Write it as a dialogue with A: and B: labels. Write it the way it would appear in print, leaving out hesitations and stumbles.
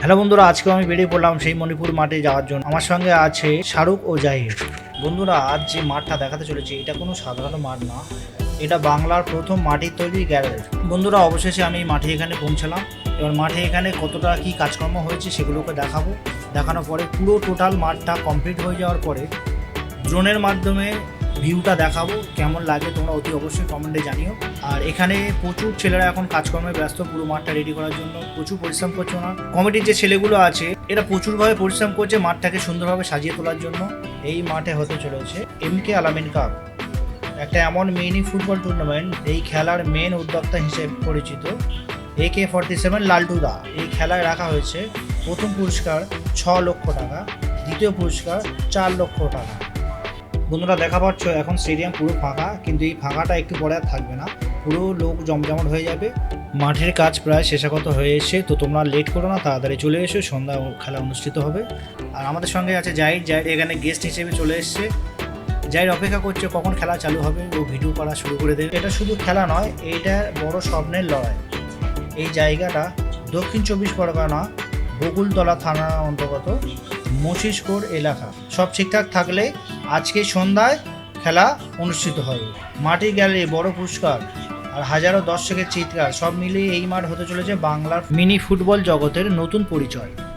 A: Hello বন্ধুরা, আজকে আমি বেরিয়ে পড়লাম সেই মণিপুর মাঠে যাওয়ার জন্য। আমার সঙ্গে আছে শাহরুখ ও জাহির। বন্ধুরা, আজ যে মাঠটা দেখাতে চলেছি এটা কোনো সাধারণ মাঠ না, এটা বাংলার প্রথম মাটির তৈরি গ্যারেজ। বন্ধুরা, অবশেষে আমি মাঠে এখানে পৌঁছালাম। এবার মাঠে এখানে কতটা কি কাজকর্ম হয়েছে সেগুলোকে দেখাবো। দেখানোর পরে পুরো টোটাল মাঠটা কমপ্লিট হয়ে যাওয়ার পরে ড্রোনের মাধ্যমে ভিউটা দেখাবো। কেমন লাগে তোমরা অতি অবশ্যই কমেন্টে জানিও। আর এখানে প্রচুর ছেলেরা এখন কাজকর্মে ব্যস্ত, পুরো মাঠটা রেডি করার জন্য প্রচুর পরিশ্রম করছে। না, কমিটির যে ছেলেগুলো আছে এরা প্রচুরভাবে পরিশ্রম করছে মাঠটাকে সুন্দরভাবে সাজিয়ে তোলার জন্য। এই মাঠে হতে চলেছে MK আলামিন কাপ, একটা এমন মিনি ফুটবল টুর্নামেন্ট। এই খেলার মেন উদ্যোক্তা হিসেবে পরিচিত AK-47 লালটু দা। এই খেলায় রাখা হয়েছে প্রথম পুরস্কার 6 লক্ষ টাকা, দ্বিতীয় পুরস্কার 4 লক্ষ টাকা। বন্ধুরা, দেখা পাচ্ছ এখন স্টেডিয়াম পুরো ফাঁকা, কিন্তু এই ফাঁকাটা একটু পরে আর থাকবে না, পুরো লোক জমজমাট হয়ে যাবে। মাঠের কাজ প্রায় শেষাগত হয়ে এসে, তো তোমরা লেট করো না, তাড়াতাড়ি চলে এসো, সন্ধ্যা খেলা অনুষ্ঠিত হবে। আর আমাদের সঙ্গে আছে জাহির। জাহির এখানে গেস্ট হিসেবে চলে এসছে। জাহির অপেক্ষা করছে কখন খেলা চালু হবে, ও ভিডিও করা শুরু করে দেবে। এটা শুধু খেলা নয়, এটা বড় স্বপ্নের লড়াই। এই জায়গাটা দক্ষিণ 24 পরগনা বকুলতলা থানার অন্তর্গত মশিসকোর এলাকা। সব ঠিকঠাক থাকলে আজকে সন্ধ্যায় খেলা অনুষ্ঠিত হবে। মাটির গ্যালারি, বড় পুরস্কার আর হাজারো দর্শকের চিৎকার, সব মিলিয়ে এই মাঠ হতে চলেছে বাংলার মিনি ফুটবল জগতের নতুন পরিচয়।